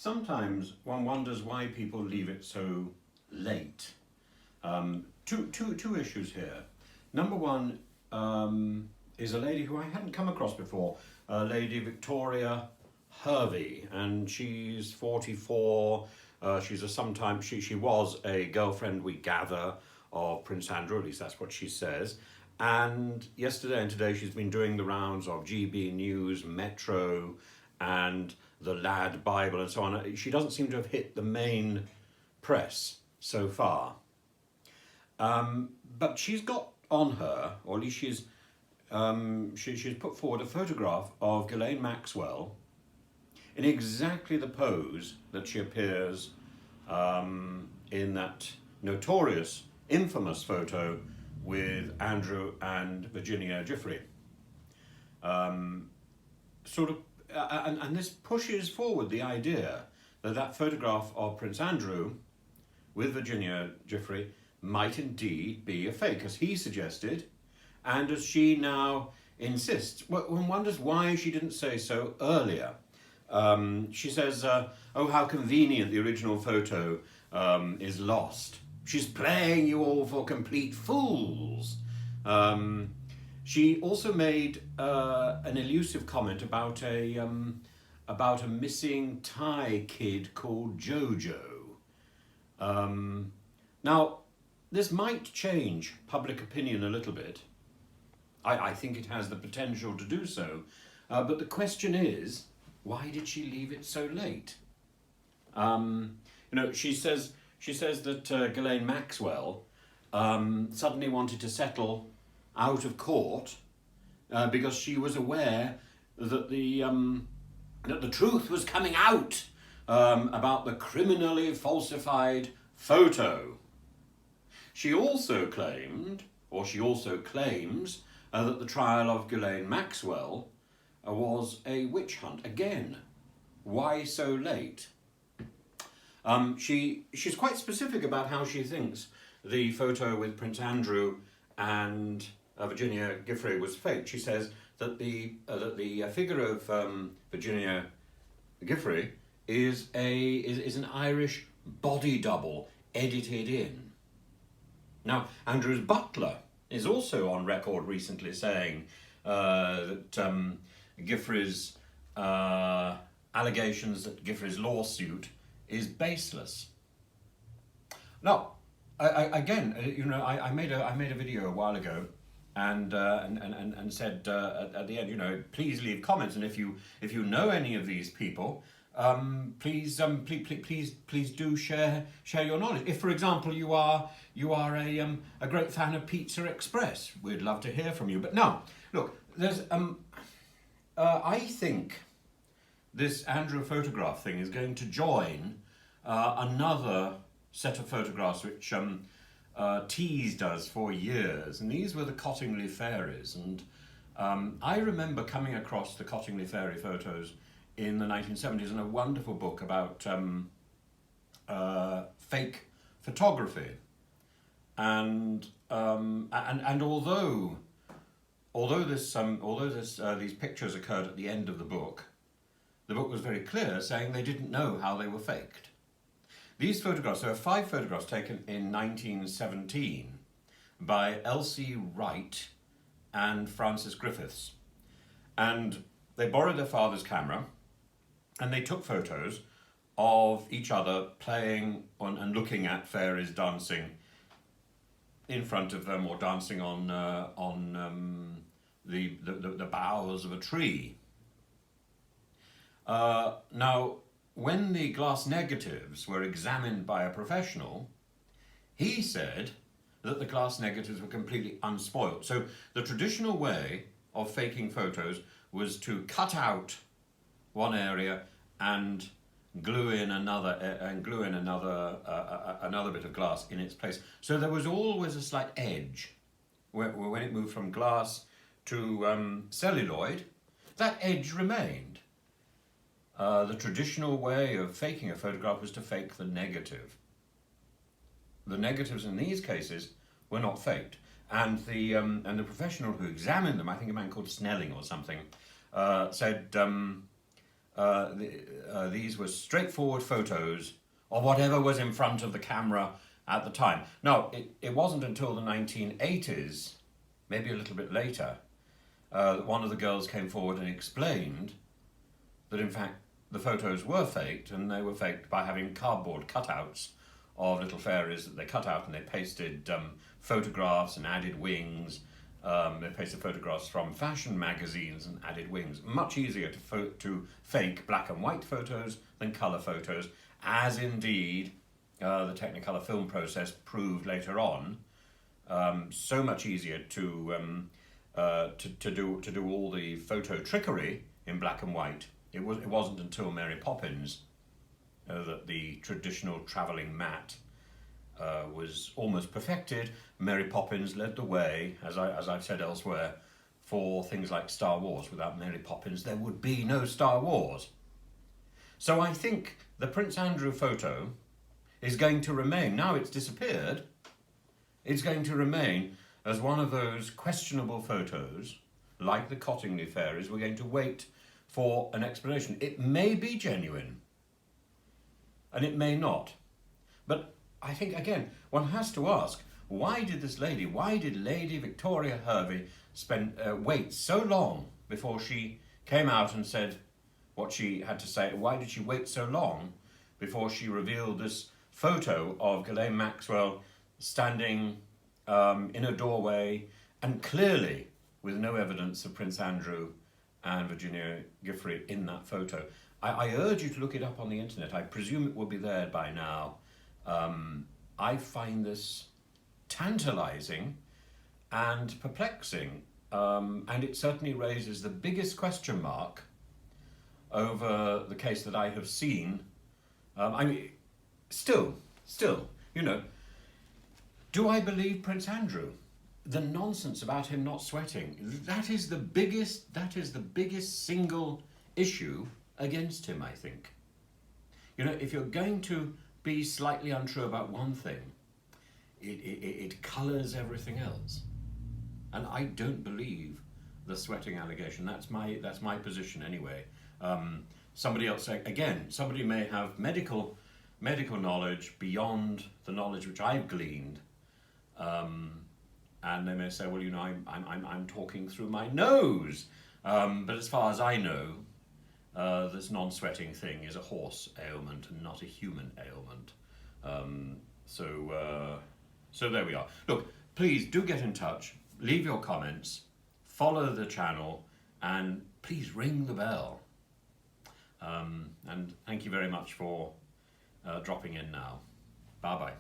Sometimes one wonders why people leave it so late. Two issues here. Number one is a lady who I hadn't come across before, Lady Victoria Hervey, and she's 44. She was a girlfriend, we gather, of Prince Andrew, at least that's what she says. And yesterday and today she's been doing the rounds of GB News, Metro, and the Lad Bible and so on. She doesn't seem to have hit the main press so far. But she's got on her, or at least she's put forward a photograph of Ghislaine Maxwell in exactly the pose that she appears in that notorious, infamous photo with Andrew and Virginia Giuffre. And this pushes forward the idea that that photograph of Prince Andrew with Virginia Giuffre might indeed be a fake, as he suggested, and as she now insists. One wonders why she didn't say so earlier. She says, oh, how convenient the original photo is lost. She's playing you all for complete fools. She also made an elusive comment about a missing Thai kid called Jojo. Now, this might change public opinion a little bit. I think it has the potential to do so. But the question is, why did she leave it so late? She says that Ghislaine Maxwell suddenly wanted to settle out of court because she was aware that the truth was coming out about the criminally falsified photo. She also claims that the trial of Ghislaine Maxwell was a witch hunt. Again, why so late? She's quite specific about how she thinks the photo with Prince Andrew and Virginia Giuffre was fake. She says that the figure of Virginia Giuffre is an Irish body double edited in. Now, Andrew's butler is also on record recently saying that Giuffre's allegations that Giuffre's lawsuit is baseless. Now, I made a video a while ago, and said at the end, please leave comments, and if you know any of these people, please do share your knowledge. If, for example, you are a great fan of Pizza Express, we'd love to hear from you. But now, look, there's I think this Andrew photograph thing is going to join another set of photographs which teased us for years, and these were the Cottingley fairies. And I remember coming across the Cottingley fairy photos in the 1970s in a wonderful book about fake photography. And although these pictures occurred at the end of the book was very clear, saying they didn't know how they were faked. These photographs, there are 5 photographs taken in 1917 by Elsie Wright and Francis Griffiths. And they borrowed their father's camera, and they took photos of each other playing on and looking at fairies dancing in front of them, or dancing on the boughs of a tree. Now, when the glass negatives were examined by a professional, he said that the glass negatives were completely unspoilt. So the traditional way of faking photos was to cut out one area and glue in another bit of glass in its place. So there was always a slight edge when it moved from glass to celluloid. That edge remained. The traditional way of faking a photograph was to fake the negative. The negatives in these cases were not faked, and the professional who examined them, I think a man called Snelling or something, said these were straightforward photos of whatever was in front of the camera at the time. Now, it wasn't until the 1980s, maybe a little bit later, that one of the girls came forward and explained that in fact the photos were faked, and they were faked by having cardboard cutouts of little fairies that they cut out, and they pasted photographs and added wings. They pasted photographs from fashion magazines and added wings. Much easier to fake black and white photos than colour photos, as indeed the Technicolor film process proved later on. So much easier to do all the photo trickery in black and white. It wasn't until Mary Poppins that the traditional travelling mat was almost perfected. Mary Poppins led the way, as I've said elsewhere, for things like Star Wars. Without Mary Poppins, there would be no Star Wars. So I think the Prince Andrew photo is going to remain, now it's disappeared, it's going to remain as one of those questionable photos, like the Cottingley fairies. We're going to wait for an explanation. It may be genuine, and it may not. But I think, again, one has to ask, why did Lady Victoria Hervey wait so long before she came out and said what she had to say? Why did she wait so long before she revealed this photo of Ghislaine Maxwell standing in a doorway, and clearly with no evidence of Prince Andrew and Virginia Gifford in that photo? I urge you to look it up on the internet. I presume it will be there by now. I find this tantalising and perplexing, and it certainly raises the biggest question mark over the case that I have seen. I mean, still, you know, do I believe Prince Andrew? The nonsense about him not sweating, that is the biggest single issue against him, I think. You know, if you're going to be slightly untrue about one thing, it colours everything else. And I don't believe the sweating allegation. That's my position anyway. Somebody else, again, somebody may have medical knowledge beyond the knowledge which I've gleaned, and they may say, well, you know, I'm talking through my nose. But as far as I know, this non-sweating thing is a horse ailment and not a human ailment. So there we are. Look, please do get in touch, leave your comments, follow the channel, and please ring the bell. And thank you very much for dropping in now. Bye-bye.